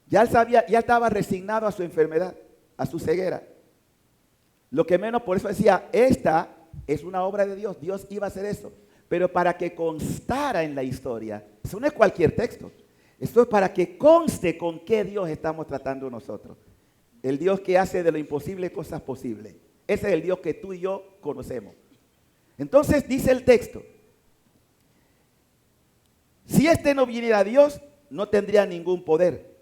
Ya él sabía, ya estaba resignado a su enfermedad, a su ceguera. Lo que menos, por eso decía, esta es una obra de Dios. Dios iba a hacer eso. Pero para que constara en la historia, eso no es cualquier texto. Esto es para que conste con qué Dios estamos tratando nosotros. El Dios que hace de lo imposible cosas posibles. Ese es el Dios que tú y yo conocemos. Entonces dice el texto, si este no viniera a Dios, no tendría ningún poder.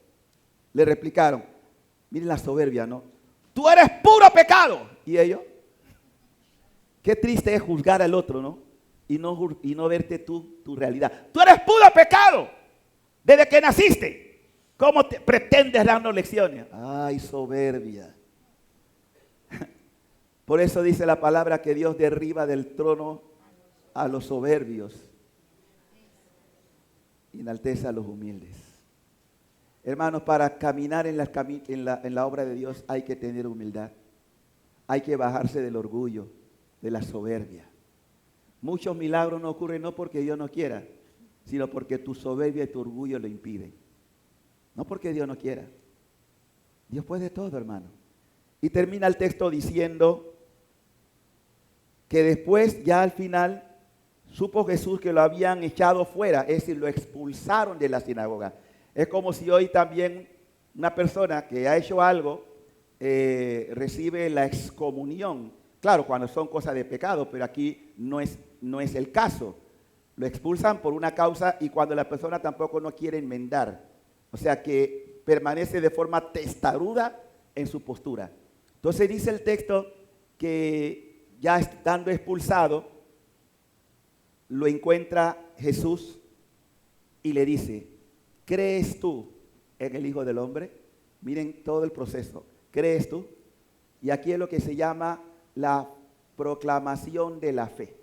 Le replicaron, miren la soberbia, ¿no? tú eres puro pecado. ¿Y ellos? Qué triste es juzgar al otro, ¿no? Y no verte tú, tu realidad. Tú eres puro pecado desde que naciste. ¿Cómo pretendes darnos lecciones? Ay, soberbia. Por eso dice la palabra que Dios derriba del trono a los soberbios y enaltece a los humildes. Hermanos, para caminar en la obra de Dios hay que tener humildad. Hay que bajarse del orgullo, de la soberbia. Muchos milagros no ocurren no porque Dios no quiera, sino porque tu soberbia y tu orgullo lo impiden. No porque Dios no quiera. Dios puede todo, hermano. Y termina el texto diciendo que después, ya al final, supo Jesús que lo habían echado fuera, es decir, lo expulsaron de la sinagoga. Es como si hoy también una persona que ha hecho algo recibe la excomunión. Claro, cuando son cosas de pecado, pero aquí no es el caso. Lo expulsan por una causa y cuando la persona tampoco no quiere enmendar. O sea que permanece de forma testaruda en su postura. Entonces dice el texto que ya estando expulsado, lo encuentra Jesús y le dice, ¿crees tú en el Hijo del Hombre? Miren todo el proceso. ¿Crees tú? Y aquí es lo que se llama la proclamación de la fe.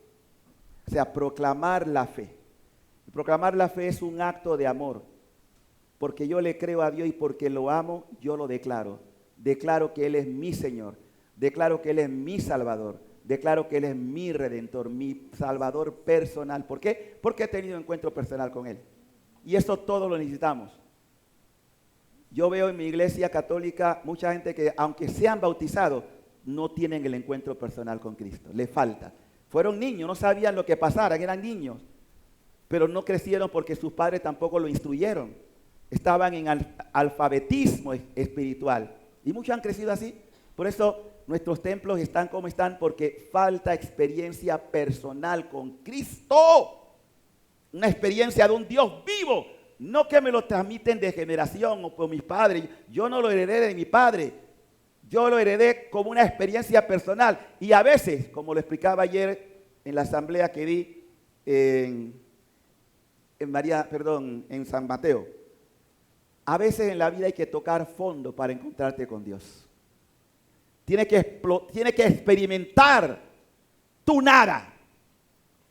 O sea, proclamar la fe. Proclamar la fe es un acto de amor. Porque yo le creo a Dios y porque lo amo, yo lo declaro. Declaro que Él es mi Señor. Declaro que Él es mi Salvador. Declaro que Él es mi Redentor, mi Salvador personal. ¿Por qué? Porque he tenido encuentro personal con Él. Y eso todos lo necesitamos. Yo veo en mi iglesia católica mucha gente que, aunque sean bautizados, no tienen el encuentro personal con Cristo. Les falta. Fueron niños, no sabían lo que pasara, eran niños. Pero no crecieron porque sus padres tampoco lo instruyeron. Estaban en alfabetismo espiritual. Y muchos han crecido así. Por eso nuestros templos están como están, porque falta experiencia personal con Cristo. Una experiencia de un Dios vivo. No que me lo transmiten de generación o por mis padres. Yo no lo heredé de mi padre. Yo lo heredé como una experiencia personal. Y a veces, como lo explicaba ayer en la asamblea que di en San Mateo, a veces en la vida hay que tocar fondo para encontrarte con Dios. Tiene que experimentar tu nada.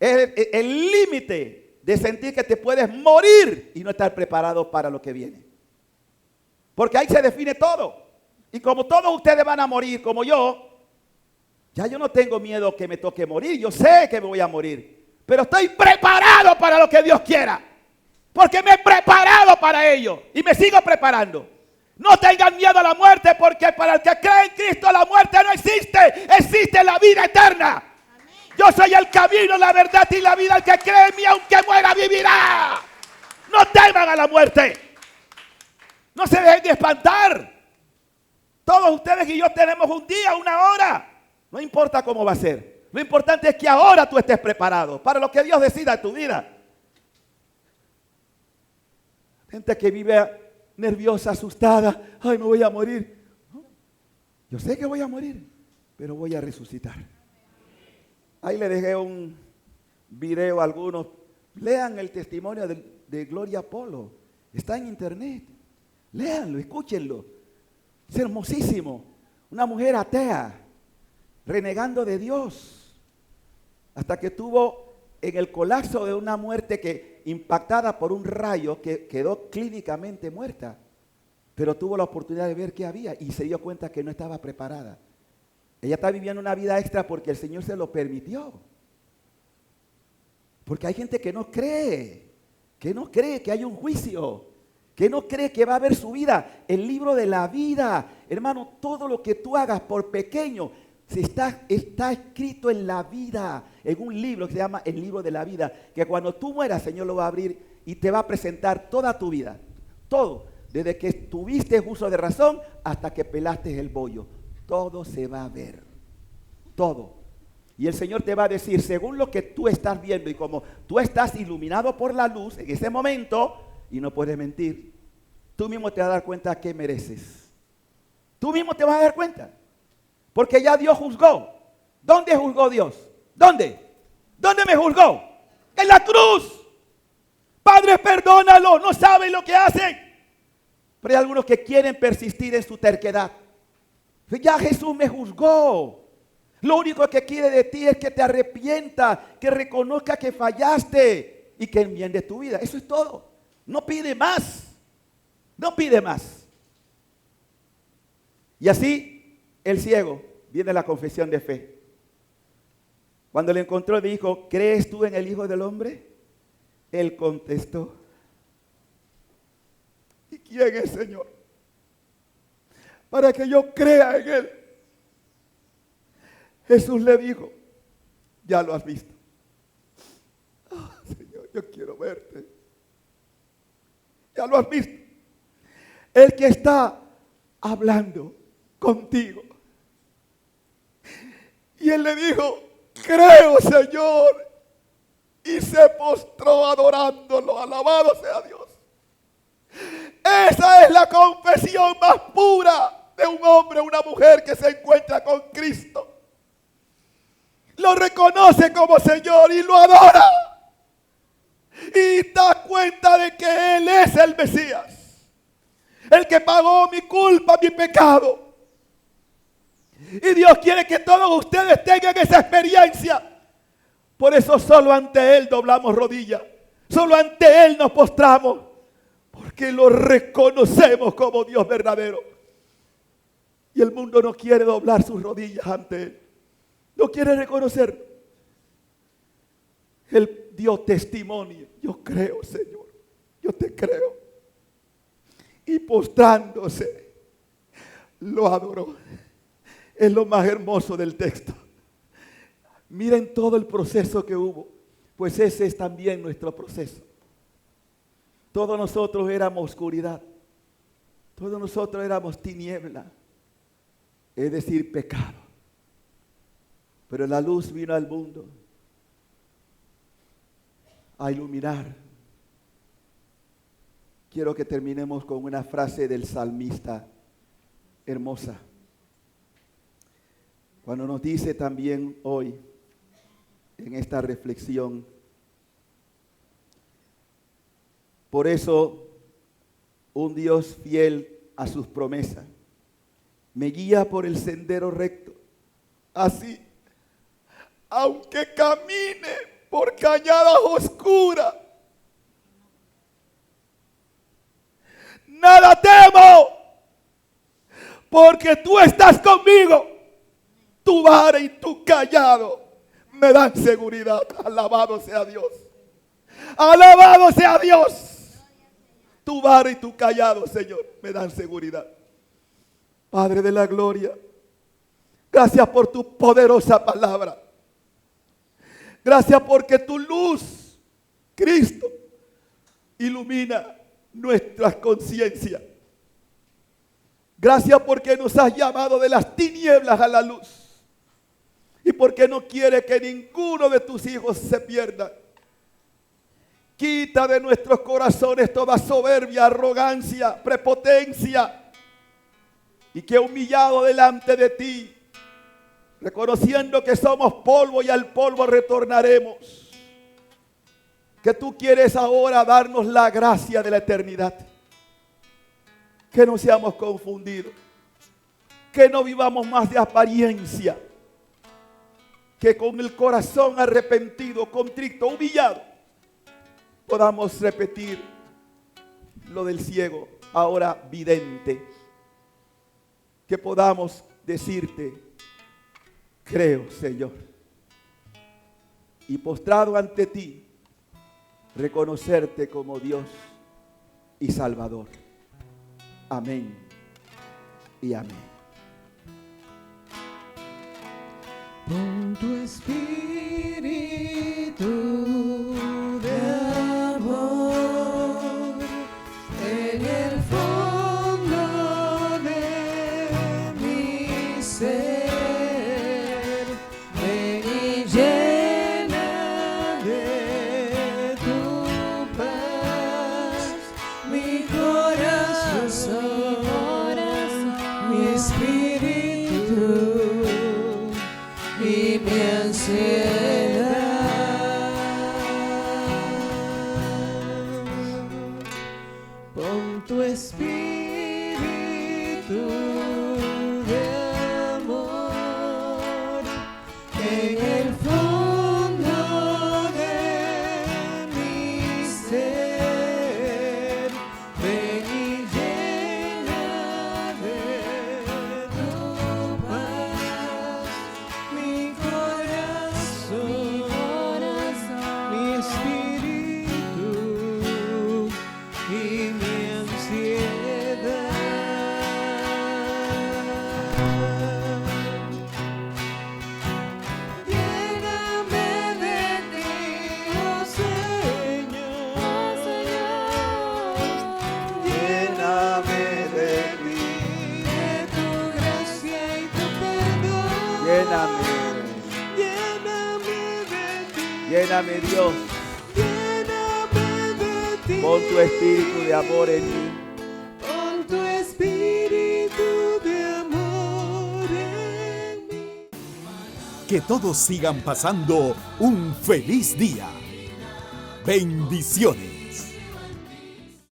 El límite de sentir que te puedes morir y no estar preparado para lo que viene. Porque ahí se define todo. Y como todos ustedes van a morir como yo, ya yo no tengo miedo que me toque morir. Yo sé que me voy a morir. Pero estoy preparado para lo que Dios quiera. Porque me he preparado para ello. Y me sigo preparando. No tengan miedo a la muerte, porque para el que cree en Cristo la muerte no existe. Existe la vida eterna. Amén. Yo soy el camino, la verdad y la vida. El que cree en mí, aunque muera, vivirá. No teman a la muerte. No se dejen de espantar. Todos ustedes y yo tenemos un día, una hora. No importa cómo va a ser. Lo importante es que ahora tú estés preparado para lo que Dios decida en tu vida. Gente que vive nerviosa, asustada. Ay, me voy a morir. ¿No? Yo sé que voy a morir, pero voy a resucitar. Ahí le dejé un video a algunos. Lean el testimonio de Gloria Polo. Está en internet. Léanlo, escúchenlo. Es hermosísimo. Una mujer atea, renegando de Dios, hasta que tuvo en el colapso de una muerte que impactada por un rayo que quedó clínicamente muerta, pero tuvo la oportunidad de ver qué había y se dio cuenta que no estaba preparada. Ella está viviendo una vida extra porque el Señor se lo permitió. Porque hay gente que no cree que hay un juicio, que no cree que va a haber su vida, el libro de la vida. Hermano, todo lo que tú hagas, por pequeño, está escrito en la vida, en un libro que se llama el libro de la vida, que cuando tú mueras, el Señor lo va a abrir y te va a presentar toda tu vida, todo, desde que tuviste uso de razón hasta que pelaste el bollo, todo se va a ver, todo. Y el Señor te va a decir, según lo que tú estás viendo y como tú estás iluminado por la luz en ese momento, y no puedes mentir, tú mismo te vas a dar cuenta qué mereces. Tú mismo te vas a dar cuenta. Porque ya Dios juzgó. ¿Dónde juzgó Dios? ¿Dónde? ¿Dónde me juzgó? En la cruz. Padre, perdónalo, no saben lo que hacen. Pero hay algunos que quieren persistir en su terquedad. Ya Jesús me juzgó. Lo único que quiere de ti es que te arrepientas, que reconozca que fallaste y que enmiendes tu vida. Eso es todo. No pide más. No pide más. Y así el ciego viene a la confesión de fe. Cuando le encontró dijo, ¿crees tú en el Hijo del Hombre? Él contestó, ¿y quién es, Señor? Para que yo crea en Él. Jesús le dijo, ya lo has visto. Oh, Señor, yo quiero verte. Ya lo has visto. El que está hablando contigo. Y él le dijo, creo, Señor. Y se postró adorándolo. Alabado sea Dios. Esa es la confesión más pura de un hombre o una mujer que se encuentra con Cristo. Lo reconoce como Señor y lo adora. Y da cuenta de que Él es el Mesías. El que pagó mi culpa, mi pecado. Y Dios quiere que todos ustedes tengan esa experiencia. Por eso solo ante Él doblamos rodillas. Solo ante Él nos postramos. Porque lo reconocemos como Dios verdadero. Y el mundo no quiere doblar sus rodillas ante Él. No quiere reconocer. Él dio testimonio. Yo creo, Señor. Yo te creo. Y postrándose, lo adoró. Es lo más hermoso del texto. Miren todo el proceso que hubo. Pues ese es también nuestro proceso. Todos nosotros éramos oscuridad. Todos nosotros éramos tiniebla. Es decir, pecado. Pero la luz vino al mundo a iluminar. Quiero que terminemos con una frase del salmista hermosa. Cuando nos dice también hoy, en esta reflexión, por eso un Dios fiel a sus promesas me guía por el sendero recto. Así, aunque camine por cañadas oscuras, nada temo, porque tú estás conmigo. Tu vara y tu callado me dan seguridad. Alabado sea Dios. Alabado sea Dios. Tu vara y tu callado, Señor, me dan seguridad. Padre de la gloria, gracias por tu poderosa palabra. Gracias porque tu luz, Cristo, ilumina nuestras conciencias. Gracias porque nos has llamado de las tinieblas a la luz. Y porque no quiere que ninguno de tus hijos se pierda. Quita de nuestros corazones toda soberbia, arrogancia, prepotencia. Y que humillado delante de ti, reconociendo que somos polvo y al polvo retornaremos, que tú quieres ahora darnos la gracia de la eternidad. Que no seamos confundidos, que no vivamos más de apariencia, que con el corazón arrepentido, contrito, humillado, podamos repetir lo del ciego, ahora vidente. Que podamos decirte, creo, Señor. Y postrado ante ti, reconocerte como Dios y Salvador. Amén y amén. Pon tu espíritu de amor en el fondo de mi ser. Ven y llena de tu paz mi corazón, mi espíritu. Lléname, Dios, con tu espíritu de amor en mí. Con tu espíritu de amor en mí. Que todos sigan pasando un feliz día. Bendiciones.